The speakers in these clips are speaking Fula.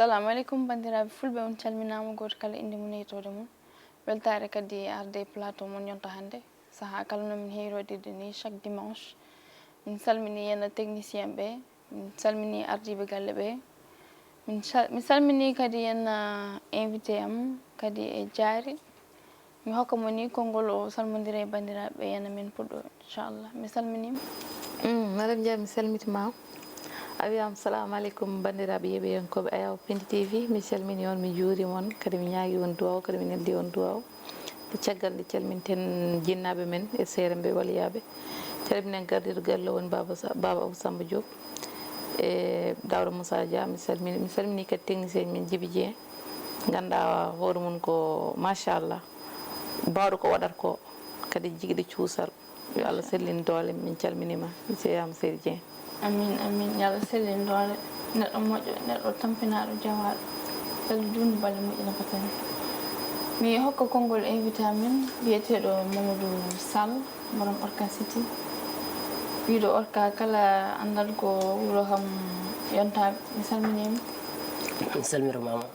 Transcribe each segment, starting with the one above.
assalamu alaikum bandiraɓe fulɓe on calminama goto kala inde mum yetode mum weltare kadi arde plateau mon yonta hande saaha kala nomin heerodide ni chaque dimanche min salmini yenna technicien ɓe min salmini ardiɓe galle ɓe mi salmini kadi yenna invité am kadi e jaari mi hokka mo ni konngol o salmodira e bandiraɓe yenna min puɗɗo inchallah mi salminima madame Dia mi salmitimama a wiyama salamu aleykum bandiraɓe yeɓoyenkoɓe Ayaw Pindi TV mi calmini on mi juurima on kadi mi ñaagui on duwaw kadi mi neldi on duwaw e caggal nde calminten jinnaɓe men e seere mbe waliyaɓe calminen gardiɗo galle woni baba Abou Samba Diop e Dawda Moussa Dia mi salmini kadi technicien min Djiby Dieng ganduɗa hoore mum ko machallah bawɗo ko waɗata ko kadi jiguiɗo cuusal yo Allah sellin doole min calminima mi seyama Seydi Dieng. amin amin yo Allah sellin doole neɗɗo moƴƴo neɗɗo tampinaɗo jawaɗo kadi dundu balle moƴƴina ko tani mi hokka konngol invité amen wiyeteɗo Mamadou Sall borom Orka City wiiɗo Orka kala andal ko wuuro kam yontaɓe mi salminima mi salmitimama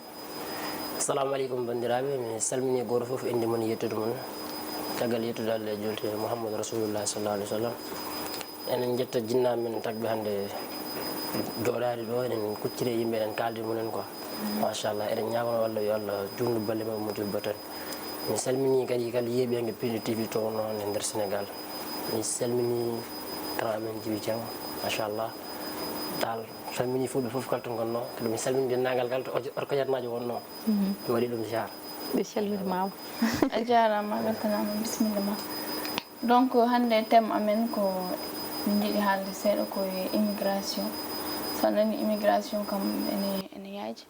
assalamu aleykum bandiraɓe mi salmini goto foof inde mon yettude mon caggal yettude Allah e julte Mouhamadou Rasulullah sallallahu alaihi wasallam enen jetta jinnaɓe men tagɓe hande jooɗade ɗo eɗen kuccire yimɓe eɗen kaldi munen quoi machallah eɗen ñagono Allah yo Allah jundu balle mabɓe moƴƴude batone mi salmini kadi kala yeeɓege Pindi TV to noon e nder Sénégal mi salmini grand men Djiby Dieng machallah dal salmini fulɓe foof kalto gonno kadi mi salmini dennagal kala to orkojatnajo wonno mi waɗi ɗum jar ɓe calmitimama a jarama weltanama bisimilla ma donc hande thème amen ko min jiiɗi haalde seeɗa koye immigration so nani immigration kam ene yaaji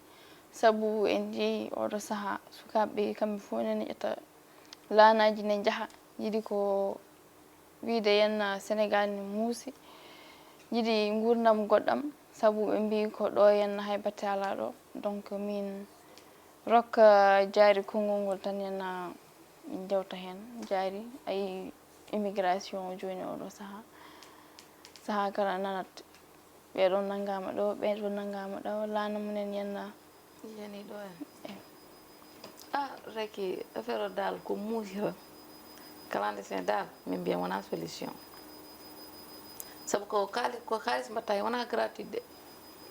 saabu en jeeyi oɗo saaha sukaɓeɓe kamɓe fof nene ƴetta laanaji ne jaaha jiiɗi ko wiide yenna Sénégal ne muusi jiiɗi gurdam goɗɗam saabu ɓe mbi ko ɗo yenna hay batte ala ɗo donc min rokka jaari konngol ngol tan yenna min jewta hen jaari ayi immigration joni oɗo saaha kala nanat ɓeɗo nanggama ɗo ɓeɗo nanggama ɗo laana mumen yenna yani ɗo en reki affaire o dal ko muusira clandestin dal min mbiya wona solution saabu ko kalis mbatta hen wona gratuit de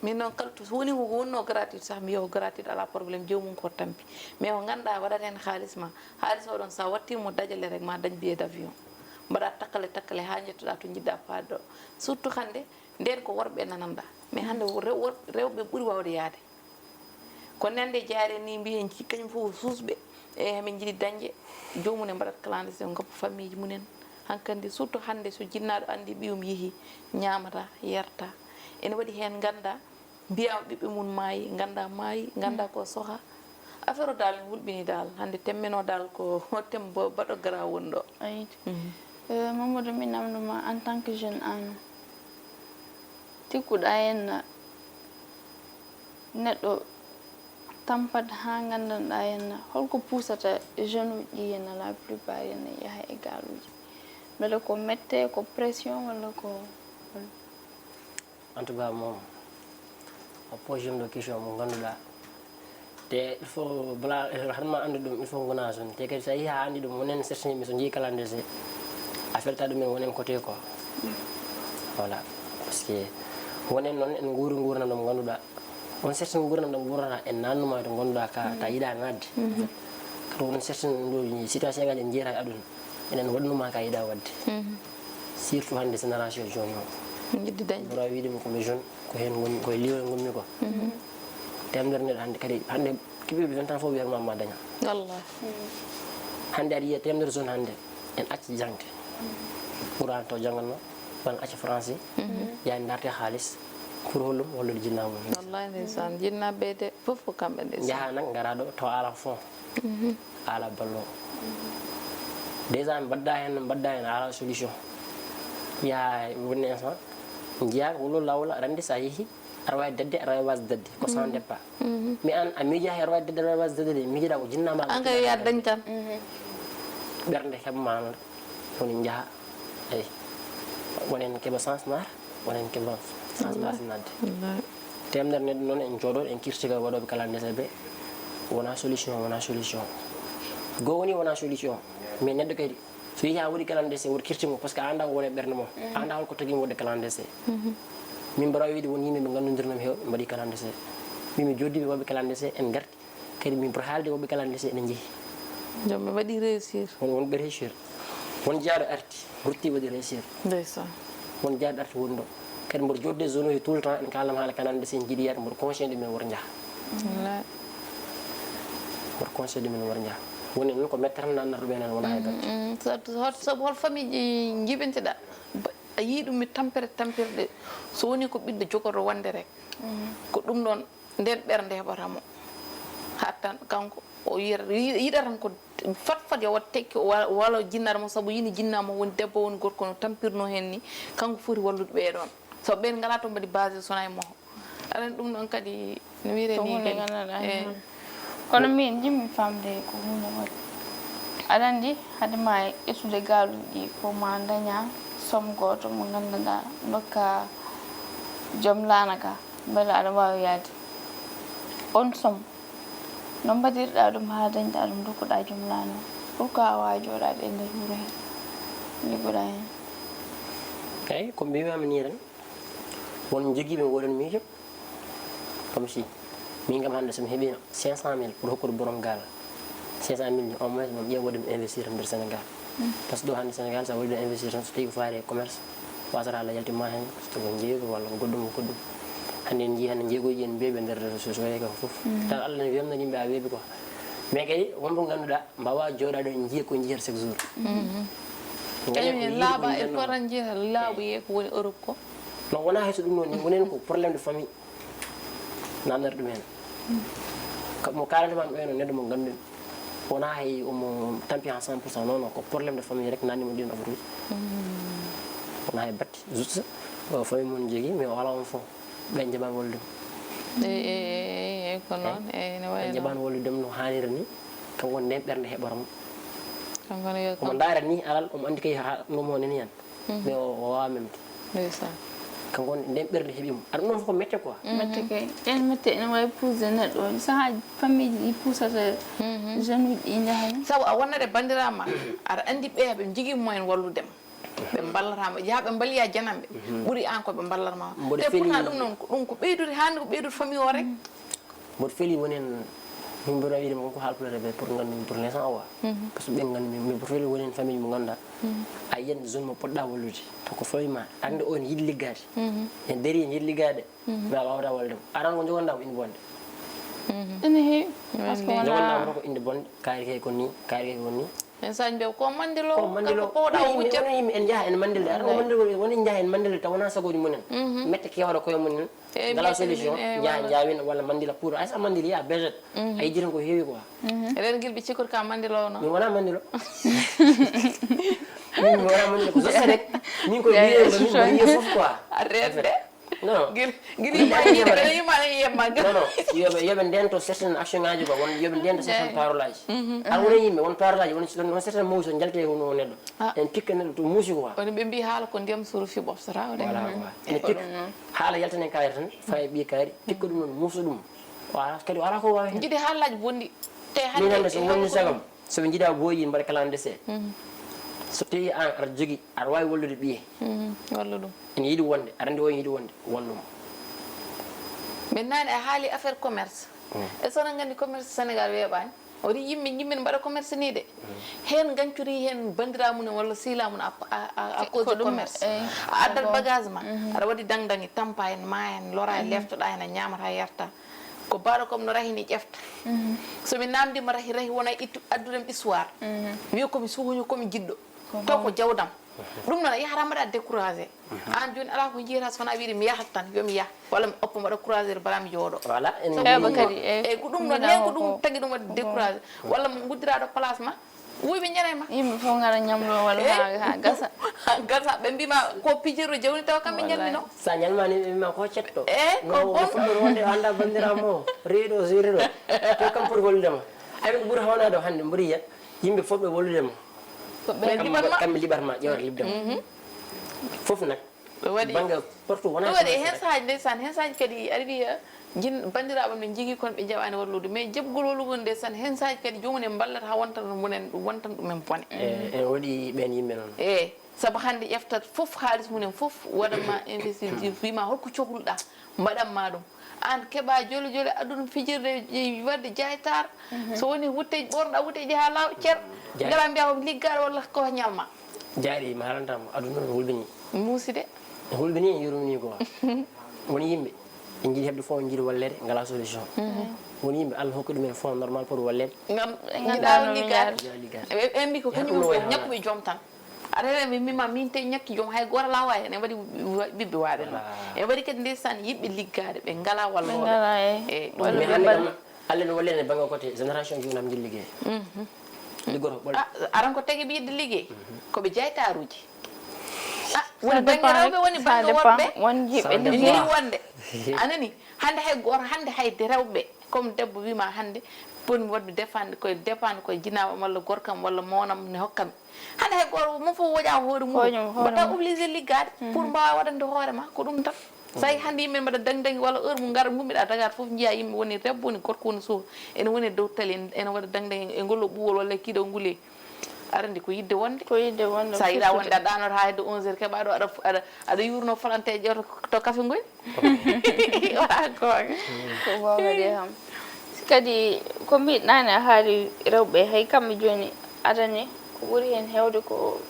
min noon kala to woni ko wonno gratuit sah mi wiya ko gratuit ala probléme jomum ko tampi mais ko ganduɗa waɗat hen haaliss ma haaliss oɗon sa wattimo dajale rek ma dañ billet d' avion mbaɗa takkale ha jettoɗa to jiɗɗa faade ɗo surtout hande nden ko worɓe nananɗa mais hande rewɓe ɓuuri wawde yaade ko nande jaare ni mbiyen kañum fof susɓe e min jiiɗi dañde jomum e mbaɗat clandestin goppa famille ji munen hankkandi surtout hande so jinnaɗo andi ɓiyum yeehi ñamata yarta ene waɗi hen ganda mbiyama ɓiɓɓe mum maayi ganda maayi ganda ko sooha affaire o dal ne hulɓini dal hande temmeno dal ko tem baɗo gara woni ɗo ayiti Mamadou min namdoma en tant que jeune an tikkuɗa henna neɗɗo tampat ha gandanɗa henna holko pusata jeune uji henna la plupart henna yaaha e galuji beele ko mette ko pression walla ko en tout cas moom o posé ɗo question mo ganduɗa te il faut bala hatma andu ɗum il faut gona toon te kadi so yeehi ha andi ɗum wonen certain yimɓe so jeeyi kalandese a felta ɗumen wonen côté quoi voilà par ce que wonen noon en guuri gurnam ɗam ganduɗa on certain gurnam ɗam gurata en nannuma to ganduɗa ka ta yiiɗa nadde kadi won certain ɗo situation ngaji en jeeyata e aduna enen waɗnuma ka yiiɗa wadde surtout hande génération joni o jiɗɗi dañde ɓura wiidemi komi jeune ko hen gonmi koye liwol gommi ko temdere neɗɗo hande kadi hande kiɓiɓe 20 ans fof wiyatma ma daña wallah hande aɗa yiiya temdere zone hande en acci jangde ɓuran taw janganno wan acca français yaani darte haalis pour hollum hollude jinnamum wallahi ndeysan jinnaɓe de foof ko kamɓe ndeysan jaaha nak gara ɗo taw ala fond ala ballo déjà mbadda hen ala solution ya wonni instant jiya wolo lawla rende sa yeehi aɗa wawi dadde aɗa wawi wasde dadde ko sans départ mais an a miijahi aɗa wawi dadde aɗa wawi wasde dadde de miijiɗa ko jinnama an kay ya dañ tan ɓerde heɓma woni jaaha eyi wonen keeɓa sens nar wonen keeɓa sens basinadde temdere neɗɗo noon en jooɗoɗo en kirtiga waɗoɓe kala ndese ɓe wona solution goo woni wona solution mais neɗɗo kadi so yiya waɗi kala ndese woto kirtimo par ce que a anda ko woni e ɓerde mum a anda holko tagui wadde kala ndese min mbaɗa wiide won yimɓe ɓe gandudirnami hewɓe mbaɗi kala ndese min mi joddiɓe waɓe kala ndese en garti kadi min mbaɗa haalde waɓe kala ndese ene jeehi jom ɓe waɗi réussir wonɓe réussir won jaaɗo arti rutti waɗi réussir ndeysan won jaaɗo arti woni ɗo kadi mboɗo jodde zone uji tout le temps en kalam haala kala ndese en jiiɗi yaade mboɗo conseillé ɗumen wora jaaha mboɗo conseillé ɗumen wora jaaha woni noon ko mette tan nannata ɗumen hen wona hay batte sabu hol famille ji jiɓinteɗa a yii ɗum mi tampirɗe so woni ko ɓiɗɗo jogoto wonde rek ko ɗum ɗon nden ɓerde heɓatamo hattan kanko o yiɗa tan ko fat yo wat tekki wala jinnare mo saabu yini jinnama woni debbo woni gorko no tampirno hen ni kanko foti wallude ɓeɗon sabu ɓen ngala to mbaɗi basé sona e moho aɗa ɗum ɗon kadi no wiire ni kono min jimmi famde ko hunde waɗi aɗa andi hadema ƴettude gaaluji ɗi ko ma daña somme goto mo ganduɗa dokka joom laana ka beele aɗa wawi yaade on somme no mbaɗirɗa ɗum ha dañɗa ɗum dokkuɗa joom laana pourquoi a wawi jooɗade e nder wuuro hen liggoɗa hen eyyi ko mbimami ni tan won joguiɓe woɗon miijo comme si min kam hannde somi heeɓi 500 000 pour hokkude borom gaal 500 000 ni au moins moom ƴeewa waɗi investir nder sénégal par ce que ɗo hannde sénégal sa waɗi ɗo investir tan so tawi ko faari e commerce wasata allah yaltima hen so ko jeeygu walla ko goɗɗum hannde en jii hannde jeegoji en mbiyeɓe nder réseau sociaux he kam fof tan allah ne wiyamna yimɓe a weeɓi quoi mais kadi wonɓe ganduɗa mbawa jooɗade en jiiya ko jiyata chaque jour kañum laaɓa e fotan jiyata laaɓu ye ko woni Europe ko non wona hayso ɗum noon ni wonen ko probléme de famille namdata ɗum hen mo kalantema ɗo hen o neɗɗo mo ganduɗen wona hay omo tampi en 100% non non ko probléme de famille rek nannimo ɗin affaire uji wona hay batte juste famille mon jogui mais wala on fond ɓen jaɓani walludem ko noon ne ɓen jaɓani walludem no hanniri ni kanko woni nden ɓerde heɓoramo kanko yo omo daara ni alal omo andi kay ɗum neni hen mais o wawa memde ndeysan kanko woni nden ɓerde heeɓimo aɗa ɗum noon fof ko métier quoi mette kay en mette ene wawi poussé neɗɗo sahaji famille ji ɗi poussata jeune uji ɗi jahani sabu a wonnade bandirama aɗa andi ɓeya ɓe jogui moyen walludema ɓe ballatama yaa ɓe balliya janamɓe ɓuuri an koɓe ballatma te pourtant ɗum noon ɗum ko ɓeydude hande ko ɓeydude famille o rek mboɗo feeli woni hen min mbiɗa wiide wonko haalpulare ɓe pour gandumi pour l'instant o wa par ce que ɓen gandumi mais mboɗo feeli woni hen famille mo ganduɗa a yiyande zone mo poɗɗa wallude taw ko famille ma ande o ne yiiɗi liggade en daari en yiiɗi liggade mais a wawata waldemo aran ko jogondama inde bonde ene heewi par ce que jogondama ko inde bonde kaari kay kon ni kaari kay kon ni en sañ ɓe ko mandilo ko powɗa wujjat yimɓe en jaaha en mandilde aɗa ko mandilde woni jaaha en mandilde taw wona sagoji mumen mette kewɗo koye mumen ngala solution jaawin walla mandila pour ay sa mandili ya bejet a yijitan ko heewi quoi eɗen guilɓe cikkude ka mandilo no min wona mandilo min wona mandilo ko josse rek min koye wiye fof quoi arrede non guilɓeɗeyimane yemma non non yoɓe ndento certaine action ngaji quoi won yoɓe ndento certaine parole aji ar wona yimɓe won parole aji won certaine muusi o jalte hono neɗɗo en pikka neɗɗo to muusi quoi woni ɓe mbi haala ko ndiyam surufi ɓofsata de voilà quoi ene pikka haala yaltane kaari tan faye ɓi kaari pikka ɗum noon muusa ɗum wala kadi wala ko wawi hen jiiɗi haalaji bonɗi te min hande so wonni sagam soɓe jiiɗa boyi mbaɗa kala ndese so tawi an aɗa jogui aɗa wawi wallude ɓiye walla ɗum ene yiiɗi wonde aɗa andi o yiiɗi wonde wonɗum min nani a haali affaire commerce e sono gandi commerce sénégal weeɓani waɗi yimɓe jimmina mbaɗa commerce ni de hen gancori hen bandiramumen walla silamumen à cause de commerce a addat bagage ma aɗa waɗi dangdangi tampa en ma en lora en leftoɗa hen a ñamata yerta ko baɗo comme no rahini ƴefta somi namdima rahi wona ittu addudem histoire wiya komi suhuño komi jiɗɗo taw ko jawdam ɗum noon a yahata mbaɗa découragé an joni ala ko jiyata sowona wiide mi yahat tan yomi yaah walla mi oppa mbaɗa couragé bala mi jooɗo voilà heɓa kadi eyyi ko ɗum ɗon hen ko ɗum tagui ɗum waɗi découragé walla guddiraɗo place ma wuyɓe ñanema yimɓe fof gara ñamlo walla ha gasa gasa ɓe mbima ko pijirɗo jawni taw kamɓe ñalmino sa ñalmani ɓe mbima ko cetto ko bon fuɗɗor wonde anda bandiramo o reeɗo siriɗo to kam foti walludema hayɓe ko ɓuuri hawnade o hande mboɗi yiya yimɓe fof ɓe walludema kamɓe liɓatma ƴewata libdema foof nak waɗi banga partout wona waɗi hen sahaji ndeysan hen sahaji kadi aɗa wiya jin bandiraɓe ɓe jigui kono ɓe jaɓani wallude mais jebgol wallugol ndesan hen sahaji kadi jomum en ballata ha wontan ɗumen bone en waɗi ɓen yimɓe noon e saabu hande ƴeftat foof haaliss mumen foof waɗanma investir wima holko cohluɗa mbaɗanma ɗum an keeɓa jole jole aduna fijirde wadde jaytar so woni wutteji ɓornoɗa wutteji ha laaw ceer gara mbiya ko liggaɗo walla ko ñalma jaari mi halantama aduna no hulɓini muuside hulɓini en yurmini quoi woni yimɓe ɓe jiiɗi heɓde fond jiiɗi wallede ngala solution woni yimɓe Allah hokki ɗumen fond normal pour wallede gam jiɗawo liggade ɓe mbi ko kañum ko ñakkuɓe joom tan aɗa heɗe mi mima min te ñakki joom hay goto lawa hen en waɗi ɓiɓɓe waɗe noon en waɗi kadi ndeysan yiɓɓe liggade ɓe ngala walloɓe e mais hande kam Allah no wallede bangga côté génération junam jiɗi liggey liggoto ɓol aran ko tagui ɓe yiɗde liggey koɓe jaytaruji woni banggue rewɓe woni banggue worɓe won jiɓɓe ni liggey wonde anani hande hay goto hande hayde rewɓe comme debbo wima hande poni wadde dépendre koye jinnaɓam walla gorkam walla monam ne hokkami hande hay goto mum fof woƴa hoore mum mbaɗa obligé liggade pour mbawa waɗande hoorema ko ɗum tan so yi hande yimɓe mbaɗa dangdangi walla heure mum gara gummiɗa dagata foof jiiya yimɓe woni debbo woni gorko woni suuka ene woni dow tali ene waɗa dangdangi e ngollo ɓuwol walla kiiɗo nguule arandi ko yidde wonde sa yiiɗa wonde a ɗanota ha hedde 11 heures keɓa ɗo aɗa yurno falante ƴewta to café ngoy wala gonga ko gonga de ham kadi ko mbiɗnani a haali rewɓe hay kamɓe joni adani ko ɓuuri hen hewde ko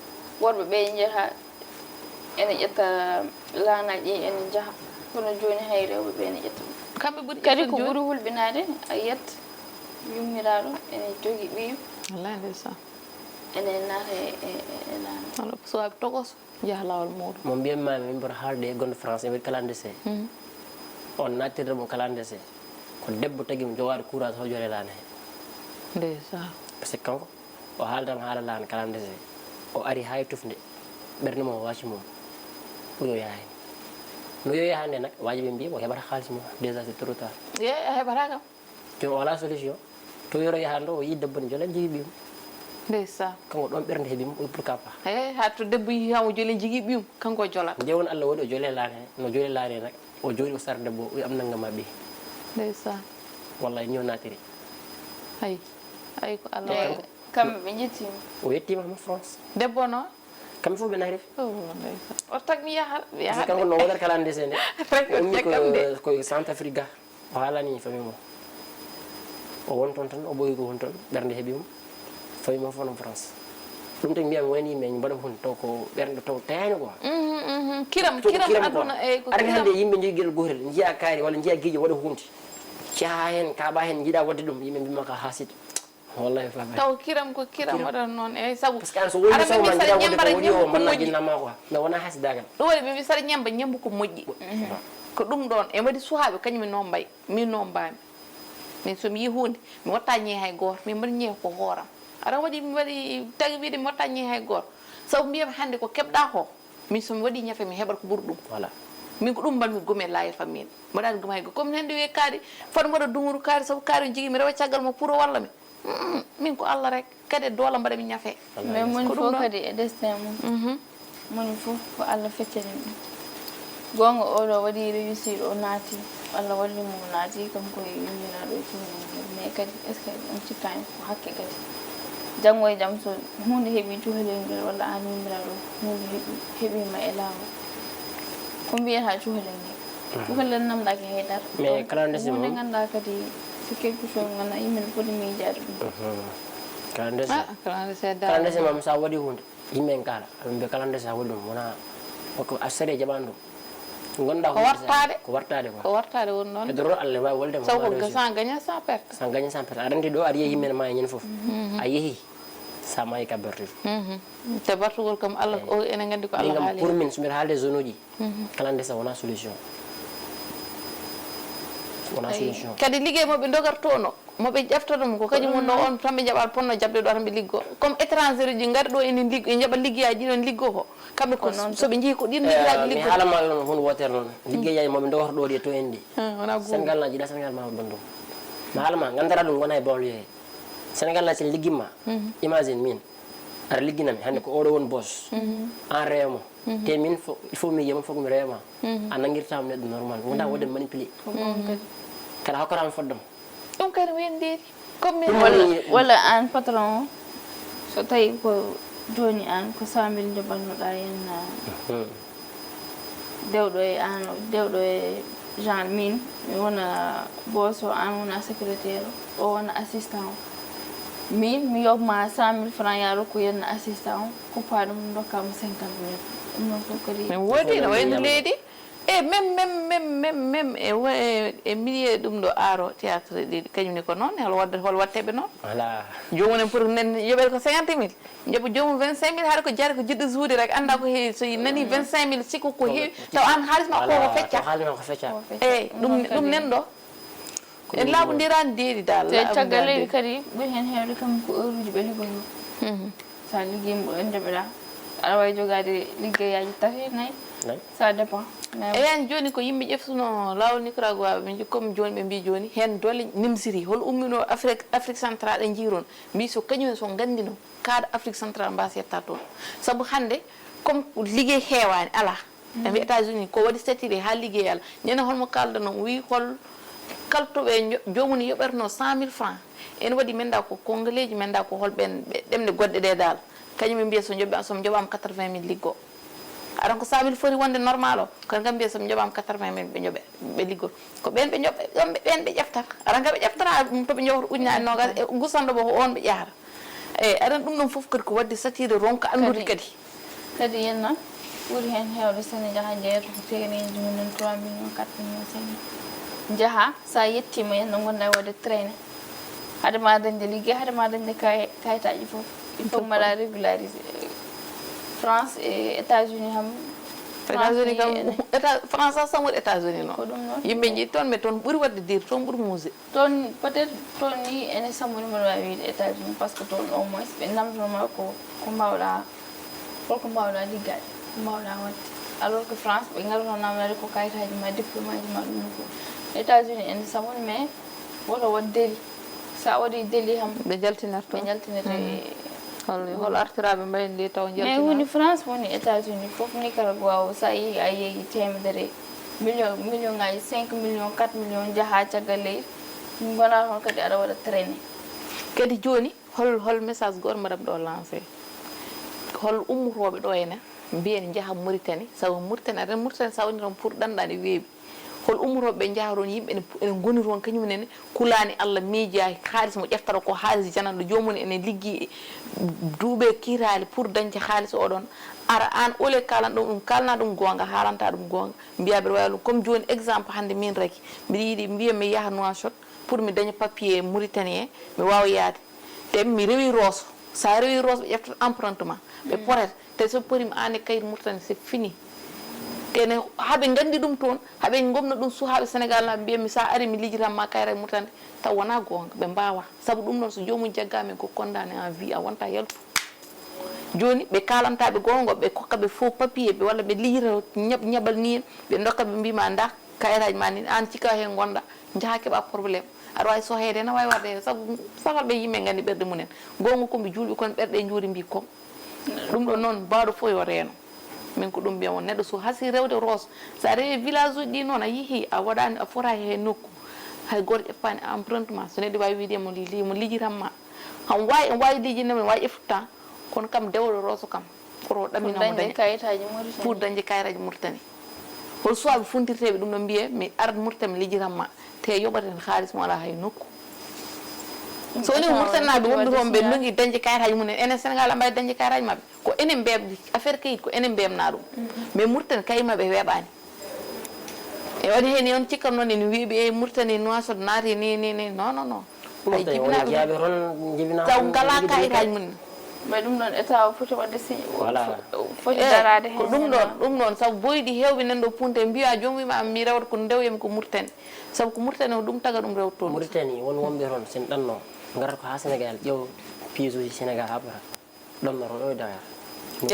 worɓe ɓe jeeha ene ƴetta lanaji ene jaaha kono joni hay rewɓe ɓe ene ƴetta kamɓe ɓuuri kadi ko ɓuuri hulɓinade a yiyat yummiraɗo ene jogui ɓiyu wallahi ndeysan ene naata e lana walla suwaɓe togos jaaha lawol muɗum mo mbiyatmami min mboto haalde e gonɗo France e wiɗi kalandese on nattirde mo kalandese ko debbo tagui mo jogaɗo courage hojo lelani he ndeysan par ce que kanko o haaldama haala lana kalandese o ari hay tufde ɓerde mum o wacci mum pour yo yaha hen no yo yaha nde nak wajiɓe mbiya o heɓata haalis mum déjà c'est trop tard a heɓata kam joni o wala solution to yoro yaha ndo o yi debbo ne jolen jogui ɓiyum ndeysan kanko ɗon ɓerde heeɓimo o pour kapa e ha to debbo yi hamo joli jigui ɓiyum kanko o jolat nde won Allah waɗi o joole lana he no jooli lana he nak o jooɗi o sara debbo o wi am nanggama ɓiyi ndeysan wallahi ni o natiri ayi ko Allah waɗi kamɓe ɓe jettima o yettima mo France debbo noon kamɓe fof ɓe naari ndeysan o tagmi yaha kanko no waɗata kala ndese nde rek o ummi cekkam de koye centre afrique ga o haalani famille mo o won toon tan o ɓoyi ko won toon ɓerde heeɓimo famille mo fof no France ɗum tagi mbiyami woni yimɓe mbaɗa hunde taw ko ɓerde taw tayani quoi kiram aduna e ko arani hande yimɓe jogui gueɗel gotel jiiya kaari walla jiiya guiƴo waɗa hunde caha hen kaɓa hen jiiɗa wadde ɗum yimɓe mbima ka hasid wallahi fama taw kiram ko kiram waɗata noon e saabu par ce que an so woni sawma jiiɗa wadde ko woni o manna jinnama quoi mais wona hasidagal ɗum waɗi ɓe mbi saɗa ñamba ñambu ko moƴƴi ko ɗum ɗon e waɗi suhaɓe kañum noon mbay min noon mbami min somi yi hunde mi watta ñee hay goto min mbaɗa ñee ko hooram aɗa waɗi mi waɗi tagui wiide mi watta ñee hay goto saabu mbiyami hande ko keɓɗa ko min somi waɗi ñafe mi heɓata ko ɓuuri ɗum voilà min ko ɗum mbanmi gomi layel famille mbaɗani goma hay go comme hende wiye kaari foti mbaɗa dumuru kaari saabu kaari jigui mi rewa caggal mo pour o walla mi min ko Allah rek kadi doola mbaɗa mi ñafe mais moni fof kadi e destin mum moni fof ko Allah feccani ɗum gonga oɗo waɗi réussir o naati Allah walli mum naati kanko e yummiraɗo e cukalel mais kadi est ce que on cikkani ko hakke kadi janggo e jaam so hunde heeɓi cukalel ngel walla an yummiraɗo hunde heeɓima e lawol ko mbiyata cukalel ngel cukalel namdaki haydara mais kala ndesi hunde ganda kadi c'est quelque chose ganda yimɓe ne foti miijade ɗum kala ndesi mam sa waɗi hunde yimɓe en kala aɓe mbiya kala ndesi a waɗi ɗum wona ko a sari jaɓani ɗum gonɗa ko wartade quoi ko wartade woni noon e doro Allah wawi woldema sabu ko sans gagner sans perte sans gagner sans perte aɗa andi ɗo aɗa yiya yimɓe ne maayi ñande foof a yeehi sa maayi ka bertude te bartugol kam Allah o ene gandi ko Allah haali pour min somiɗa haalde zone uji kala ndesa wona solution wona solution kadi liggey moɓe dogartono moɓe ƴeftoɗum ko kañum wonno on tan ɓe jaɓat ponno jabde ɗo tan ɓe liggo comme étranger uji gaari ɗo ene liggo e jaɓa liggeyaji ɗiɗon liggo ko kamɓe ko soɓe jeehi ko ɗin liggeyaji liggo mi haalama ɗon hunde wotere noon liggeyaji moɓe dogarto ɗo ɗi to en ɗi wona Sénégal na jiiɗa Sénégal ma ɗon ɗum mi haalama gandara ɗum wona e banlieue he Sénégal na sen liggimma imagine min aɗa ligginami hande ko oɗo woni boss an rewmo te min il faut mi yema foog mi rema anangirtam neddo normal wonda wode manipuler kada hokkaram foddam ɗum kadi wendiri comme walla an patron so tawi ko joni an ko 100 000 joɓannoɗa henna dewɗo e genre min mi wona boss o an wona secrétaire o wona assistant o min mi yoɓma 100 000 francs yaro ko yenna assistant o kuppa ɗum dokkama 50 000 ɗum noon fof kadi min woodi no wayno leydi e même e milieu ɗum ɗo aro théâtre ɗi kañumne ko noon hol watteɓe noon voilà jomumen pour yoɓede ko 50 000 jooɓo jomum 25 000 haɗa ko jari ko jiɗɗo suude rek anda ko heewi so nani 25 000 sikku ko heewi taw an haalisma ko fecca eyyi ɗum nen ɗo en laaɓodirani deedi dal te caggal leydi kadi ɓuri hen heewde kam ko heure uji ɓe liggoyo sa ligguima ɗo jooɓeɗa aɗa wawi jogade liggeyaji 3 4 ça dépend eyani joni ko yimɓe ƴeftuno lawol Nicaragua ɓe comme joni ɓe mbi joni hen dole nimsiri hol ummino Afrique centrale ɗe jiiron mbi so kañum so gandino kaɗa Afrique centrale mbasa yetta toon saabu hande comme liggey heewani ala ɓe États-Unis ko waɗi satiri ha liggey ala ñande holmo kalda noon wi hol kaltoɓe jomum yoɓerno 100 000 francs en waɗi menda ko congolais ji menda ko hol ɓen ɗemɗe goɗɗe ɗe dal kañum ɓe mbiya somi joɓama 80 000 liggo aɗon ko 100 000 foti wonde normal o kono kam mbiya somi joɓama 80 000 ɓe ñoɓe ɓe liggol ko ɓen ɓe ñoɓe ɓen ɓe ƴeftata aɗa ka ɓe ƴeftata toɓe ñowta ujunnaje nogas e gusanɗo ko on ɓe ƴahata eyyi aɗan ɗum ɗon foof kadi ko wadde satire ronka andude kadi yen noon ɓuuri hen hewde sene jaaha jeeyato ko teganeji mumen 3 millions 4 millions 5 millions jaaha sa yettima henno gonɗa wode traîné haadema dañde ligguey haadema dañde kayitaji foof il faut mbaɗa régularisé France et États-Unis ham États-Unis kam France a samuɗo États-Unis noon yimɓe jii toon mais toon ɓuuri wadde dire toon ɓuuri musé toon peut être toon ni ene sammudi mboɗo wawi wiide États-Unis par ce que toon au moins ɓe namdonoma ko mbawɗa holko mbawɗa liggade ko mbawɗa wadde alors que France ɓe garoto namdade ko kayitaji ma diplôme aji ma ɗum ko États-Unis ene sammudi mais woto won délit sa waɗi délit ham ɓe jaltinarto hol artiraɓe mbayen ndi taw mais woni France woni États-Unis fof Nicaragua o sa yeehi a yeehi temedere million ngaji 5 millions 4 millions jaaha caggal leydi gona toon kadi aɗa waɗa traîné kadi joni hol message goto mbaɗam ɗo lancé hol ummotoɓe ɗo ene mbiyen jaaha Mauritanie sabu Mauritanie aɗa Mauritanie sa woni toon pour ɗanɗade weeɓi hol ummotoɓe ɓe jaaha toon yimɓe ene goni toon kañumen kulani Allah miijaaki haalis mo ƴeftata ko haalis jananɗo jomum ene liggi duuɓe kiirali pour dañde haalis oɗon ara an ole kalanɗo ɗum kalna ɗum gonga haalanta ɗum gonga mbiya mbiɗa wawi ɗum comme joni exemple hande min reki mbiɗa yiiɗi mbiya mi yaaha Nouakchott pour mi daña papier Mauritanie mi wawa yaade te mi rewi Rosso sa rewi Rosso ɓe ƴeftata empreinte ma ɓe porete te so porimi an e kayit Mauritanie c'est fini ene haaɓe gandi ɗum toon haaɓe gomna ɗum suuhaɓe Sénégal naɓe mbiyami sa ari mi lijitanma kayra Mauritanie taw wona gonga ɓe mbawa saabu ɗum ɗon so jomum jaggami ko condamné en vie a wonta yaltu joni ɓe kalantaɓe gonga ɓe kokkaɓe faux papier ɓe walla ɓe lijita ñaɓal ni en ɓe dokka ɓe mbima nda kayitaji ma ni an cika hen gonɗa jaaha keeɓa probléme aɗa wawi sohede ene wawi warde saabu safal ɓe yimɓe gandi ɓerde mumen gonga komɓe julɓe kono ɓerɗe juuri mbi kom ɗum ɗon noon mbawɗo fo yo reeno min ko ɗum mbiyamo neɗɗo so hasi rewde Rosso sa rewi village uji ɗi noon a yeehi a waɗani a fota he nokku hay goto ƴeppani empreinte ma so neɗɗo wawi wiide mo lijitanma ham wawi en wawi lijinema en wawi ƴeftuta kono kam dewɗo Rosso kam koto ɗaminamo daña pour dañde kayitaji Mauritanie hol suwaɓe funtirteɓe ɗum ɗo mbiye mi arat Mauritanie mi lijitanma te yoɓaten haalis mo ala hay nokku so woni Mauritanie naɓe wonɓe toon ɓe dongi dañde kayitaji mumen enen Sénégal a mbawi dañde kayitaji mabɓe ko enen mbebde affaire kayit ko enen mbemna ɗum mais Mauritanie kayit mabɓe weeɓani e waɗi hen on cikkat noon ene weeɓi e Mauritanie Nouakchott naati ni non ay jibinaɓe taw ngala kayitaji mumen mais ɗum ɗon état o foti wadde foti darade hen ɗum ɗon saabu boyɗi hewɓe nanɗo punte mbiya jomum wima mi rewata ko ndewyami ko Mauritanie saabu ko Mauritanie o ɗum taga ɗum rewta toon Mauritanie won wonɓe toon sen ɗanno garata ko ha Sénégal ƴeew piège uji Sénégal haɓata ɗonno toon ɗo e Dakar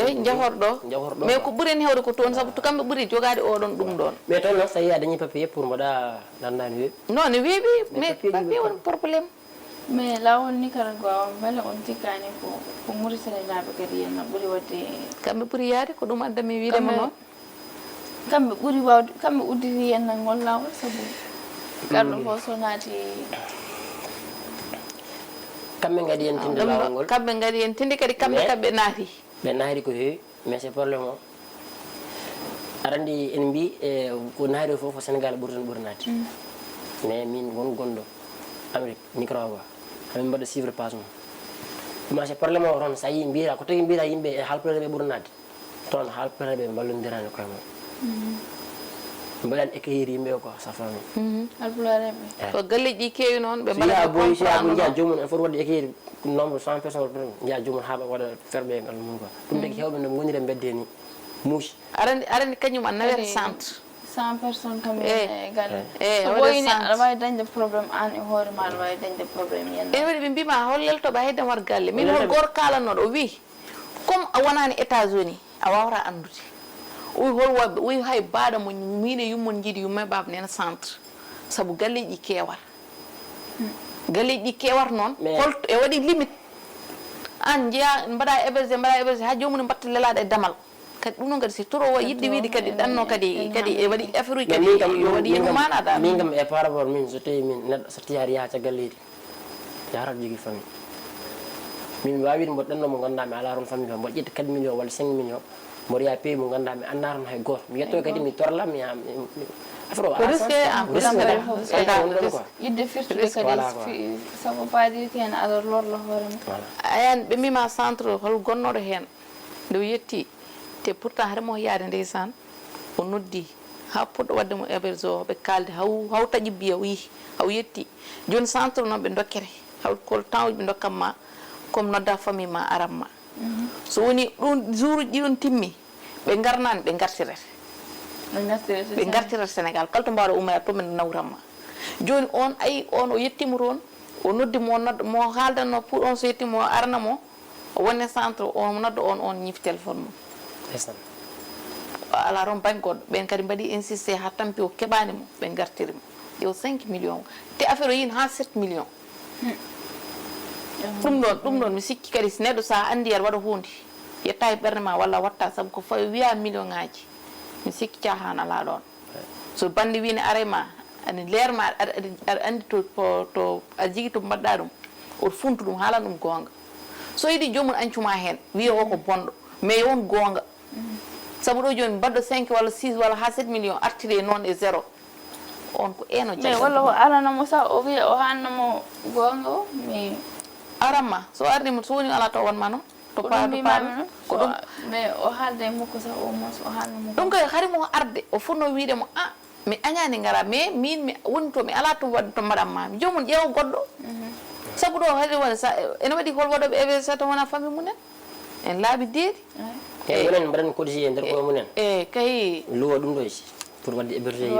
eyi jahorɗo mais ko ɓuuri en hewde ko toon saabu to kamɓe ɓuuri jogade oɗon ɗum ɗon mais toon noon so tawi a dañi papier pour mbaɗa dandani weeɓi non ne weeɓi mais papier woni probléme mais lawol Nicaragua bele on tikkani ko Mauritanie kadi yenna ɓuri wadde kamɓe ɓuri yaade ko ɗum addami wiidema noon kamɓe ɓuri wawde kamɓe udditi yenna ngol lawol sabu garɗo fof so naati kamɓe ngadi hen tinde lawol ngol kamɓe ngadi hen tinde kadi kamɓe naati ɓe naati ko heewi mais c'est probléme o aɗa andi en mbi ko naari fof ko Sénégal ɓuri tan ɓuri naati mais min won gonɗo Amérique Nicaragua hamin mbaɗa suivre page mum ɗuma c'est probléme o toon sa yi mbira ko tagi mbira yimɓe haalpureɓe ɓuri naatde toon haalpureɓe ballodirani koye mum mbaɗani écrire yimɓe ko sa famille halpulareɓe ko galleji ɗi keewi noon ɓe mbaɗa boyi si aɓe jiya jomum en foti wadde écrire nombre 100 personnes jiya jomum haaɓa waɗa ferɓe ngal mum quoi ɗum tagi hewɓe no goniri e bedde ni muusi arani kañum a nawete centre 100 personnes kamɓe e galle so ɓoyni aɗa wawi dañde probléme an e hoore ma aɗa wawi dañde probléme yenna ɓe waɗi ɓe mbima hol leltoɓe hayden war galle min hol goto kalannoɗo o wi comme a wonani États-Unis a wawata andude o wi hol woɓɓe o wi hay baɗa mo min e yummon jiiɗi yumma baba nena centre saabu galleji ɗi kewat galleji ɗi kewat noon holto e waɗi limite an jeeya mbaɗa hébergé ha jomum mbatta lelaɗo e damal kadi ɗum noon kadi si toro yiɗɗi wiide kadi ɗanno kadi e waɗi affaire uji kadi yo waɗi yenu manada min kam e par rapport min so tawi min neɗɗo so tiyari yaha caggal leydi yarat jogui famille min mi wawide mboɗo ɗanno mo ganduɗa mi ala toon famille o mboɗo ƴetta 4 millions walla 5 millions mboɗo yaha pays mo ganduɗa mi anda toon hay goto mi yetto kadi mi torla mi affaire o yidde firtude kadi sabu paadiri hen aɗa lorlo hoorema ayani ɓe mbima centre hol gonnoɗo hen nde o yetti te pourtant haremo yaade ndeysan o noddi ha puɗɗo wadde mo héberge o ɓe kalde haw taƴi biya o yi haw yetti joni centre noon ɓe dokkere haw kol temps uji ɓe dokkatma comme nodda famille ma aranma so woni ɗum jour uji ɗiɗon timmi ɓe garnani ɓe gartirete ɓe gartirete Sénégal kala to mbawɗo ummaya to men nawranma joni on ayi on o yettimo toon o noddi mo haaldanno pour on so yettimo o aranamo o wonne centre on nodda on ñifi téléphone mum ala toon banggue goɗɗo ɓen kadi mbaɗi insisté ha tampi o keɓani mo ɓe gartiri mo ƴew 5 millions te affaire o yin ha 7 millions ɗum ɗon mi sikki kadi so neɗɗo sa andi aɗa waɗa hunde yetta e ɓerde ma walla watta saabu ko fawi wiya million ngaji mi sikki cahan ala ɗon so bande wine arema ani leerma aɗa andi to aɗa jigui to mbaɗɗa ɗum oto funtu ɗum haalan ɗum gonga so yiiɗi jomum ancuma hen wiya o ko bonɗo mais won gonga saabu ɗo joni mbaɗɗo 5 walla 6 walla ha 7 millions artiri noon e 0 on ko eno mais walla o aranamo sa o wiya o hannamo gonga o mais aranma so ardima so woni ala to wonma noon to paadu ko ɗum mais o haalde makko sa au moins o haalnamo ɗum kay harimo arde o fonno wiide mo mi añani ngara mais min mi woni to mi ala to wadde to mbaɗanmami jomum ƴeewa goɗɗo sabu ɗo haɗi waɗa sa ene waɗi hol waɗoɓe hébergé to wona famille munen en laaɓi deedi e wonen mbaɗan cotisé e nder koye munen kay luwa ɗum ɗo pour wadde hébergé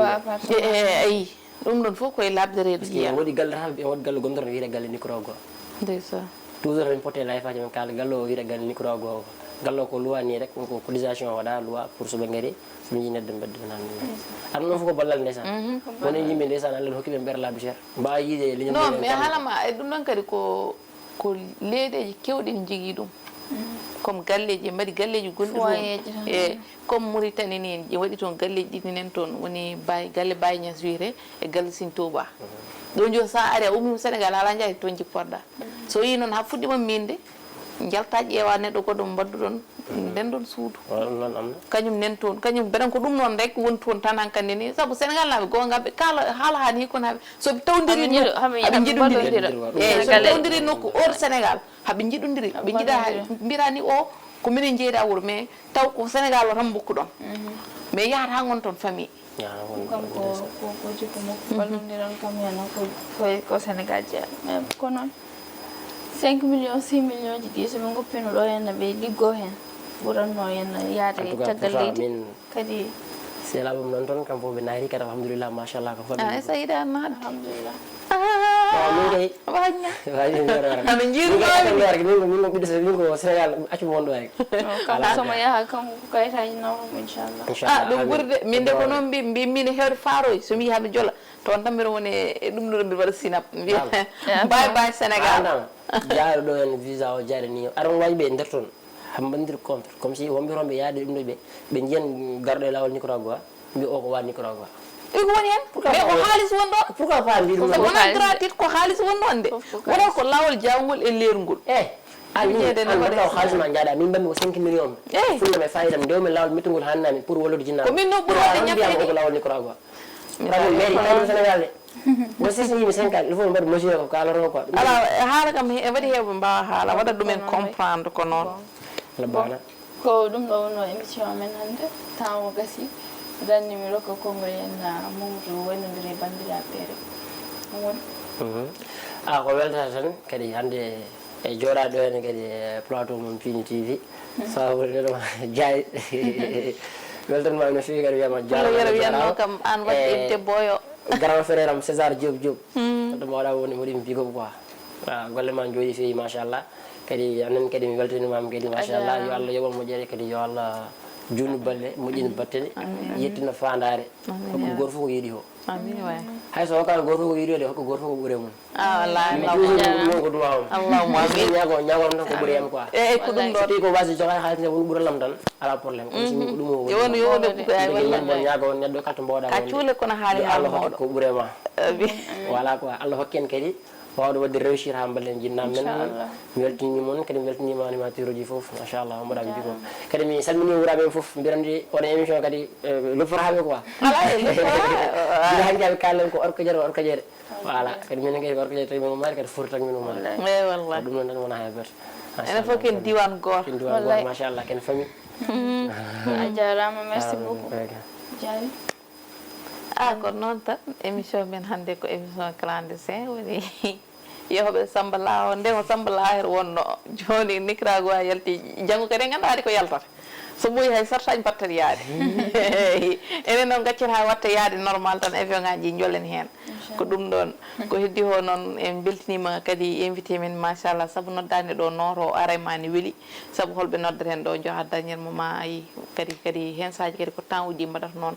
ayi ɗum ɗon fof koye labde reedu jiya waɗi galle tan ɓe waɗi galle gonɗon wiide galle Nicaragua ndeysan toujours min poté layfaji men kala galle o wiide galle Nicaragua o galle o ko loi ni rek ko cotisation o waɗa loi pour soɓe gaari soɓe jii nedde mbedde nan aɗa noon fof ko ballal ndeysan woni yimɓe ndeysan Allah hokkiɓe nder laabi cher mbawa yiide liñi non mais haalama e ɗum ɗon kadi ko leyɗeji kewɗin jigui ɗum comme galleji mbaɗi galleji gonɗi toon e comme Mauritanie ni en waɗi toon galleji ɗiɗi nen toon woni galle Baye Niass wiyete e galle Sine Touba ɗo joni sa ari a ummima Sénégal ala jaari toon jipporɗa so yi noon ha fuɗɗima minde jalta ƴeewa neɗɗo goɗɗo mbaddu ɗon nden ɗon suudu kañum nen toon kañum mbeɗen ko ɗum noon rek woni toon tan hankkandi ni saabu Sénégal naaɓe gongaɓe kala haala hani kono haɓe soɓe tawdiri haɓe jiɗodiri so tawdiri nokku hors Sénégal haɓe jiɗodiri ɓe jiiɗa mbirani o ko minen jeyɗa wuuro mais taw ko Sénégal o tan mbokku ɗon mais yahata ha gon toon famille kanko ko jikku makko ballodiron kam hen ko Sénégal jeeya mais ko noon 5 millions 6 millions ji ɗi soɓe goppino ɗo henna ɓe liggo hen ɓuranno henna yaade caggal leydi kadi sela ɓum noon toon kam fof ɓe naari kadi alhamdulillah machallah ko faɓe sa yiɗa naade alhamdulillah wanya waji ana jiru min ko bidde min ko Sénégal accu won do rek kala sama yaha kanko ko kayitaji nawmo inchallah ɗum ɓurde min de ko noon mbi min hewde faaroy somi yiihaɓe jola toon tan mbiɗa woni e ɗum ɗo mbiɗa waɗa sinap mbiya bay Sénégal jaaro ɗo hen visa o jaari ni aɗon wawi ɓe nder toon hambandir contre comme si wonɓe yaade ɗum ɗo ɓe jiyan garɗo e lawol Nicaragua mbi o ko wa Nicaragua ɗum woni hen mais ko haalis won ɗo pourquoi pas mbi ɗum wona gratuit ko haalis won ɗon de wona ko lawol jawgol e leergol taw haalis ma jaaɗa min mbammi ko 5 millions fullame fayidam ndewmi lawol mettugol hannami pour wallude jinnaɓe ko min no ɓuurode ñappede ko lawol Nicaragua ramol mairie kayɗum Sénégal de mo sisi yimi 5 ans il faut mbaɗa mesure ko kaloro quoi ala haala kam waɗi hewɓe mbawa haala waɗa ɗumen comprendre ko noon ala bana ko ɗum ɗo wonno émission amen hannde temps o gasi danni mi rokka konngol en Mamadou wonodiri bandiraɓe rek Mamadou ko weltata tan kadi hannde e jooɗaɗo henne kadi plateau mum Fini TV sabu neɗoma jaay weltanma no fewi kadi wiyama yero wiyanno kam an waɗi debboyo grand frère am César Diop ɗum waɗa woni moɗimi bigo quoi golle ma jooɗi fewi machallah kadi anen kadi mi weltanimama kadi machallah yo Allah yoɓan moƴƴere kadi yo Allah junnu balle moƴƴini battene yettina fandare hokko goto fof ko yiiɗi o amin way hay so hokkano goto fof ko yiiɗi o de hokko goto fof ko ɓuure mum wallahi min ko duwa on allahumma amin ñagon tan ko ɓuuri en quoi ko ɗum ɗo so tawi ko wasi joga haalis nde woni ɓuuralam tan ala probléme kono simi ko ɗum o yowno yowno mon ñaago on neɗɗo kala to mbawɗa ka cuule kono haali Allah mawɗo hokki ko ɓuurema voilà quoi Allah hokki en kadi wawde wadde réussir ha ballen jinnaɓe men mi weltinima on kadi mi weltinima animateur uji foof machallah mbaɗa biko kadi mi salmini wuraɓe men foof mbirandi on émission kadi luftoraɓe quoi ila hankiaɓe kallen ko orko jeere voilà kadi minen kadi ko orko jeere tawi min mari kadi foti tak min umani wallah ɗum noon tan wona ha berte enen fof ken diwan goto machallah ken famille a jarama merci beaucoup jaari ko noon tan émission men hannde ko émission clandestin woni yehoɓe Samba Law ndemo Samba Law wonno joni Nicaragua yalti janggo kadi ganduɗa haade ko yaltata so ɓooyi hay sartaji battat yaade enen noon gaccen ha watta yaade normal tan avion ngaji jollen hen ko ɗum ɗon ko heddi ho noon en beltinima kadi invité men machallah saabu noddade ɗo noto o arayma ne weeli saabu holɓe noddata hen ɗo jooha dañel moment ayi kadi hen saji kadi ko temps uji mbaɗata noon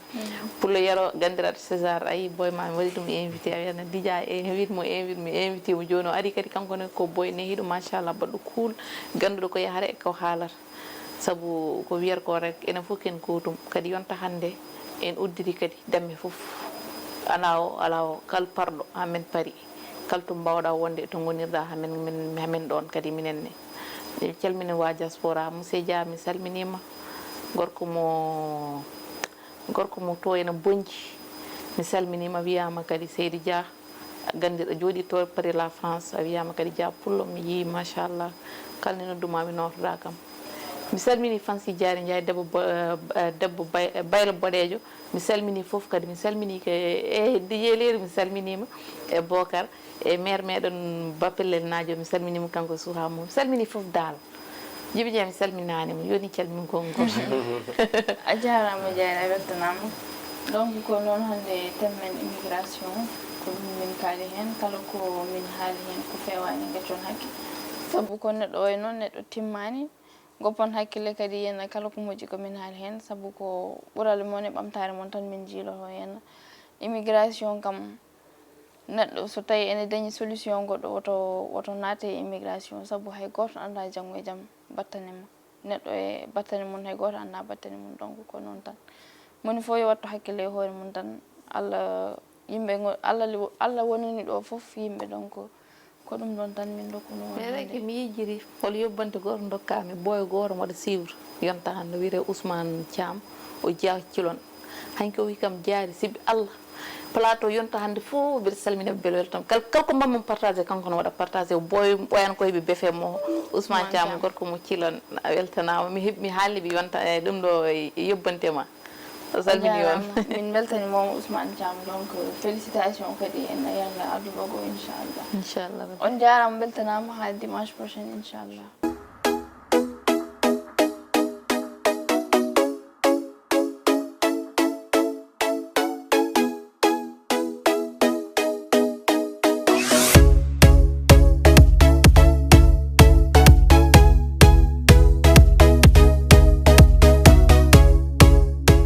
pour le yero gandiraɗo César ayi boy ma mi waɗi ɗum invité a wiyana Dija witmo invité mo joni o ari kadi kankone ko boy nehiɗo machallah baɗɗo cool ganduɗo ko yahata e ko haalata saabu ko wiyata ko rek enen fof ken gotum kadi yonta hande en uddiri kadi damme fof ala o kal parɗo hamen paari kala to mbawɗa wonde to gonirɗa hamen ɗon kadi minenne mi calmini wa diaspora monsieur Dia mi salminima gorko mo to ene bonji mi salminima wiyama kadi Seydi Dia gandiɗo jooɗi to Paris la France a wiyama kadi Dia Pullo mi yi machallah kala ne nodduma mi notoɗa kam mi salmini Fansi Diari Ndiaye debbo baylo boɗejo mi salmini foof kadi mi salmini e dijeleri mi salminima e Bocar e maire meɗen Bapellel Nadio mi salminima kanko suha mum mi salmini foof dal Djiby Dia mi salminanima yoni calmin gongol a jarama Diari a weltanama donc ko noon hande temmen immigration ko ɗum min kaali hen kala ko min haali hen ko fewani gaccon hakke saabu ko neɗɗo o e noon neɗɗo timmani goppon hakkille kadi henna kala ko moƴƴi ko min haali hen saabu ko ɓuurale moon e ɓamtare moon tan min jiiloto henna immigration kam neɗɗo so tawi ene dañi solution goɗɗo woto naate e immigration saabu hay goto anda janggo e jaam battanema neɗɗo e battane mum hay goto anda battane mum donc ko noon tan moni fof yo wattu hakkille e hoore mum tan Allah yimɓe Allah wonani ɗo foof yimɓe donc ko ɗum ɗon tan min dokkuno reki mi yejjiri hol yobbante goto dokkami boyo goto waɗa suivre yonta hande wiyete Ousmane Thiam o Dia Cilon hanki o wi kam jaari sibbi Allah plateau yonta hande fof mbiɗa salmina beelo weltam kala ko mbammo partagé kanko no waɗa partagé boyo ɓoyan ko heeɓi befe mo Ousmane Thiam gorko mo Cilon a weltanama mi haalniɓe yonta e ɗum ɗo yobbantema o salmini on min beltani moom Ousmane Thiam donc félicitation kadi en yalla adduɗo go inchallah inchallah on jarama beltanama ha dimanche prochain inchallah